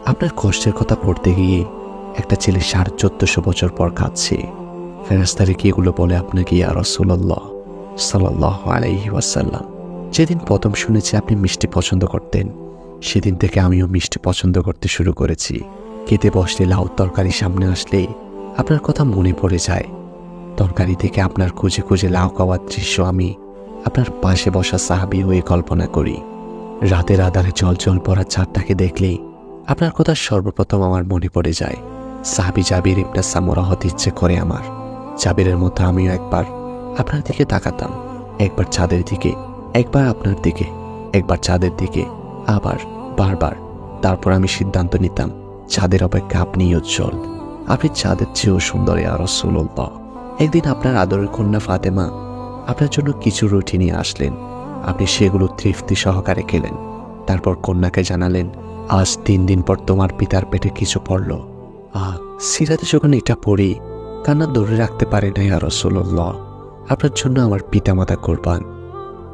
আপনার কষ্টের কথা পড়তে গিয়ে একটা ছেলে 1450 বছর পর কাঁদছে। ফেরেশতারা কি এগুলো বলে আপনাকে ইয়া রাসূলুল্লাহ সাল্লাল্লাহু আলাইহি ওয়াসাল্লাম? যেদিন প্রথম শুনেছি আপনি মিষ্টি পছন্দ করতেন, সেদিন থেকে আমিও মিষ্টি পছন্দ করতে শুরু করেছি। খেতে বসলে লাউ তরকারি সামনে আসলে আপনার কথা মনে পড়ে যায়। তরকারি থেকে আপনার খুঁজে খুঁজে লাউ খাওয়ার দৃশ্য আমি আপনার পাশে বসা সাহাবী হয়ে কল্পনা করি। রাতের আধারে জল পড়া চাঁদটাকে দেখলেই আপনার কথা সর্বপ্রথম আমার মনে পড়ে যায়। সাহাবী জাবির ইবনে সামুরা হতে ইচ্ছে করে আমার। জাবিরের মতো আমিও একবার আপনার দিকে তাকাতাম, একবার চাঁদের দিকে, একবার আপনার দিকে, একবার চাঁদের দিকে, আবার বারবার। তারপর আমি সিদ্ধান্ত নিতাম চাঁদের অপেক্ষা আপনিই উজ্জ্বল, আপনি চাঁদের চেয়েও সুন্দর ইয়া রাসূলুল্লাহ। একদিন আপনার আদরের কন্যা ফাতেমা আপনার জন্য কিছু রুটি নিয়ে আসলেন। আপনি সেগুলো তৃপ্তি সহকারে খেলেন। তারপর কন্যাকে জানালেন, আজ 3 দিন পর তোমার পিতার পেটে কিছু পড়ল। সিরাতে যখন এটা পড়ি কান্না ধরে রাখতে পারে না ইয়া রাসূলুল্লাহ। আপনার জন্য আমার পিতামাতা কোরবান।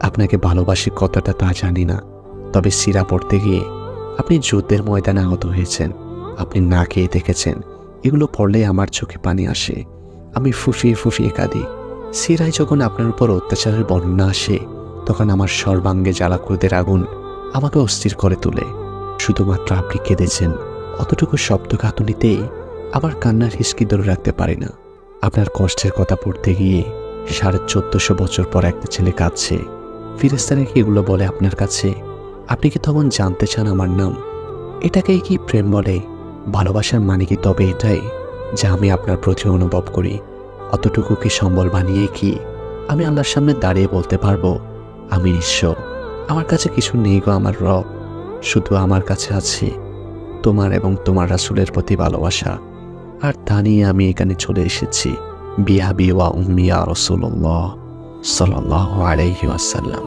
আপনাকে ভালোবাসি কতটা তা জানি না, তবে সিরা পড়তে গিয়ে আপনি যুদ্ধের ময়দানে আহত হয়েছেন, আপনি না খেয়ে দেখেছেন, এগুলো পড়লে আমার চোখে পানি আসে। আমি ফুফিয়ে ফুফিয়ে কাঁদি। সিরায় যখন আপনার উপর অত্যাচারের বর্ণনা আসে তখন আমার সর্বাঙ্গে জ্বালাক্রোধের আগুন আমাকে অস্থির করে তোলে। শুধুমাত্র আপনি কেঁদেছেন অতটুকু শব্দ কাঁদুনিতেই আমার কান্নার হিসকি ধরে রাখতে পারি না। আপনার কষ্টের কথা পড়তে গিয়ে 1450 বছর পর একটা ছেলে কাঁদছে। ফেরেশতারা কি এগুলো বলে আপনার কাছে? আপনি কি তখন জানতে চান আমার নাম? এটাকেই কি প্রেম বলে? ভালোবাসার মানে কি তবে এটাই যা আমি আপনার প্রতি অনুভব করি? অতটুকু কি সম্বল বানিয়ে কি আমি আল্লাহর সামনে দাঁড়িয়ে বলতে পারবো আমি নিঃস্ব, আমার কাছে কিছু নেই গো আমার রব, শুধু আমার কাছে আছে তোমার এবং তোমার রাসূলের প্রতি ভালোবাসা। আর তা নিয়ে আমি এখানে চলে এসেছি। বিআবি ওয়া উম্মি ইয়া রাসূলুল্লাহ সাল্লাল্লাহু আলাইহি ওয়াসাল্লাম।